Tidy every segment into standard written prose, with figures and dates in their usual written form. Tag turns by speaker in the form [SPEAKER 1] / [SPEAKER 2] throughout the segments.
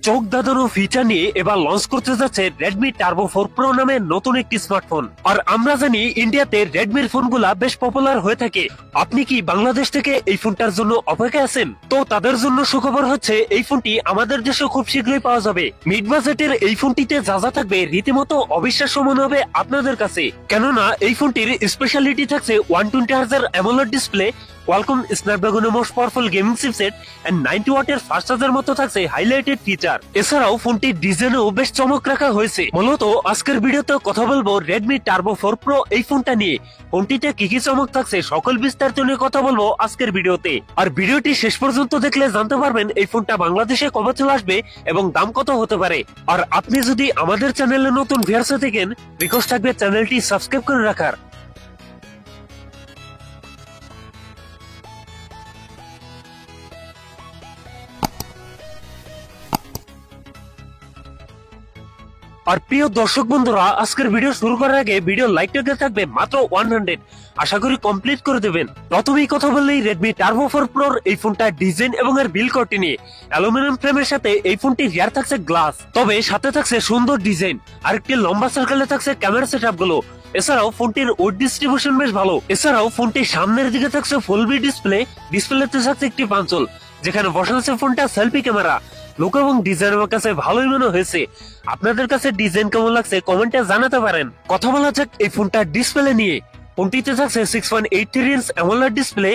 [SPEAKER 1] চোখ ধাঁধানো ফিচার নিয়ে এবার লঞ্চ করতে যাচ্ছে রেডমি টার্বো 4 প্রো নামে নতুন একটি স্মার্টফোন। আর আমরা জানি ইন্ডিয়াতে রেডমির ফোনগুলা বেশ পপুলার হয়ে থাকে। আপনি কি বাংলাদেশ থেকে এই ফোনটার জন্য অপেক্ষায় আছেন? তো তাদের জন্য সুখবর হচ্ছে এই ফোনটি আমাদের দেশে খুব শীঘ্রই পাওয়া যাবে। মিড বাজেটের এই ফোনটিতে যা যা থাকবে রীতিমতো অবিশ্বাস্য মনে হবে আপনাদের কাছে, কেননা এই ফোনটির স্পেশালিটি থাকছে 120 হার্জ অ্যামোলেড ডিসপ্লে, কোয়ালকম স্ন্যাপড্রাগনের most powerful gaming chipset and 90 ওয়াটের ফাস্ট চার্জার মতো থাকছে হাইলাইটেড ফিচার। এছাড়াও ফোনটির ডিজাইনেও বেশ চমক রাখা হয়েছে। মূলত আজকের ভিডিওতে কথা বলবো রেডমি টার্বো 4 প্রো এই ফোনটা নিয়ে। ফোনটিতে কি কি চমক থাকছে সকল বিস্তারিত নিয়ে কথা বলবো আজকের ভিডিওতে। আর ভিডিওটি শেষ পর্যন্ত দেখলে জানতে পারবেন এই ফোনটা বাংলাদেশে কবে চলে আসবে এবং দাম কত হতে পারে। আর আপনি যদি আমাদের চ্যানেলে নতুন ভিউয়ার্স থাকেন, রিকোয়েস্ট থাকবে চ্যানেলটি সাবস্ক্রাইব করে রাখার। আর প্রিয় দর্শক বন্ধুরা, আজকের ভিডিও শুরু করার আগে ভিডিও লাইকটা থাকবে মাত্র 100, আশা করি কমপ্লিট করে দেবেন। প্রথমেই কথা বললেই রেডমি টার্বো 4 প্রোর এই ফোনটা ডিজাইন এবং এর বিল কোয়ালিটি নিয়ে। অ্যালুমিনিয়াম ফ্রেমের সাথে এই ফোনটি রিয়ার থাকছে গ্লাস, তবে সাথে থাকছে সুন্দর ডিজাইন আর একটি লম্বা সার্কেলে থাকছে ক্যামেরা সেটআপ গুলো। এছাড়াও ফোনটির ওয়েট ডিস্ট্রিবিউশন বেশ ভালো। এছাড়াও ফোনটির সামনের দিকে থাকছে ফুল বি ডিসপ্লেতে থাকছে একটি পাঞ্চল, যেখানে বসানো আছে ফোনটা সেলফি ক্যামেরা। লুক এবং ডিজাইন আমার কাছে ভালোই মনে হয়েছে। আপনাদের কাছে ডিজাইন কেমন লাগছে কমেন্টে জানাতে পারেন। কথা বলা যাক এই ফোনটার ডিসপ্লে নিয়ে। ফোনটিতে থাকছে 6.83 ইঞ্চ অ্যামোলেড ডিসপ্লে,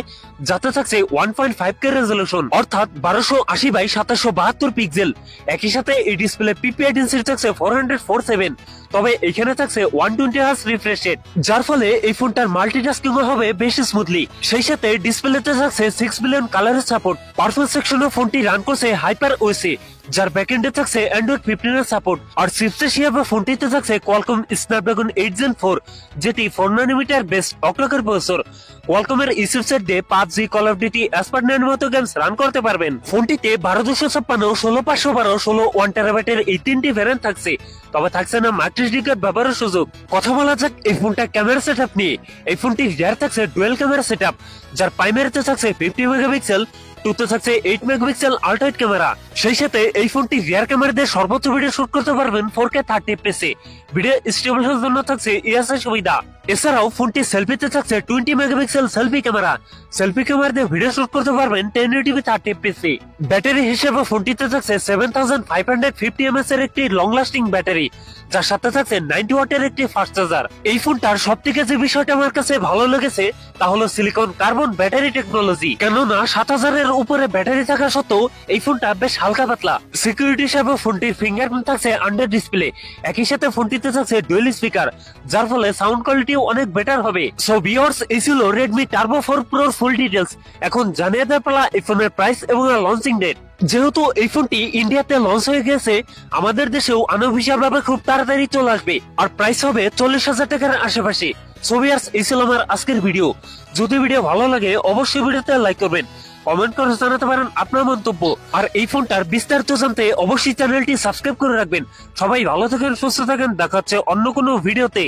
[SPEAKER 1] যাতে থাকছে 1.5K রেজলিউশন, অর্থাৎ 1280x772 পিক্সেল। একই সাথে এই ডিসপ্লে পিপিআই ডেনসিটি থাকছে 447, তবে এখানে থাকছে 120 হার্জ রিফ্রেশ রেট, যার ফলে এই ফোনটার মাল্টিটাস্কিং হবে বেশ স্মুথলি। সেই সাথে ডিসপ্লেতে থাকছে 6 বিলিয়ন কালারের সাপোর্ট। পারফরম্যান্স সেকশনে ফোনটি রান করছে হাইপার ওএসএ, যার ব্যাকএন্ডে থাকছে অ্যান্ড্রয়েড 15 এর সাপোর্ট। আর চিপসেট হিসেবে ফোনটিতে থাকছে কোয়ালকম স্ন্যাপড্রাগন 8 Gen 4, যেটি 4 ন্যানোমিটার বেস্ট অক্টাকোর প্রসেসর। কোয়ালকমের এই চিপসেট দিয়ে PUBG, কল অফ ডিউটি, এসপার্টনের মতো গেমস রান করতে পারবেন। ফোনটিতে 12256, 16512, 16 1 টেরাবাইটের এই তিনটি ভ্যারিয়েন্ট থাকছে, তবে থাকছে না মাইক্রোএসডি কার্ড ব্যবহারের সুযোগ। কথা বলা যাক এই ফোনটা ক্যামেরা সেটআপ নিয়ে। এই ফোনটি রিয়ার থাকছে ডুয়াল ক্যামেরা সেটআপ, যার প্রাইমারিতে থাকছে 50 মেগাপিক্সেল, টুতে থাকছে 8 মেগাপিক্সেল আল্ট্রা ক্যামেরা। সেই সাথে এই ফোনটি রিয়ার ক্যামেরা দিয়ে সর্বোচ্চ ভিডিও শুট করতে পারবেন 4K 30 fps এ। ভিডিও স্টেবিলাইজেশনের জন্য থাকছে ESI সুবিধা। এছাড়াও ফোনটি সেলফিতে থাকছে 20 megapixel selfie camera. Selfie camera দিয়ে ভিডিও শুট করতে পারবেন 1080p 30 fps এ। ব্যাটারি হিসেবে ফোনটিতে থাকছে 7550 mAh এর একটি লং লাস্টিং ব্যাটারি, যার সাথে থাকছে 90 ওয়াটের একটি ফাস্ট চার্জার। এই ফোনটার সবথেকে যে বিষয়টা আমার কাছে ভালো লেগেছে তা হলো সিলিকন কার্বন ব্যাটারি টেকনোলজি। কেননা 7000 এর উপরে ব্যাটারি থাকা সত্ত্বেও এই ফোনটা বেশ হালকা পাতলা। সিকিউরিটি হিসেবে ফোনটির ফিঙ্গারপ্রিন্ট থাকছে আন্ডার ডিসপ্লে। একই সাথে ফোনটিতে থাকছে ডুয়াল স্পিকার, যার ফলে সাউন্ড কোয়ালিটি অনেক বেটার হবে। সো ভিউয়ার্স, এই ছিল রেডমি টার্বো 4 প্রোর ফুল ডিটেলস। এখন জানিয়ে দেওয়ার পালা এই ফোনের প্রাইস এবং লঞ্চিং ডেট। যেহেতু এই ফোনটি ইন্ডিয়াতে লঞ্চ হয়ে গেছে, আমাদের দেশেও আনঅফিশিয়াল ভাবে খুব তাড়াতাড়ি চলে আসবে, আর প্রাইস হবে 40,000 টাকার আশেপাশে। সো ভিউয়ার্স, এই ছিল আমার আজকের ভিডিও। যদি ভিডিও ভালো লাগে অবশ্যই ভিডিওতে লাইক করবেন, কমেন্ট করে জানাতে পারেন আপনার মন্তব্য। আর এই ফোনটার বিস্তারিত জানতে অবশ্যই চ্যানেলটি সাবস্ক্রাইব করে রাখবেন। সবাই ভালো থাকেন, সুস্থ থাকেন, দেখা হচ্ছে অন্য কোনো ভিডিওতে।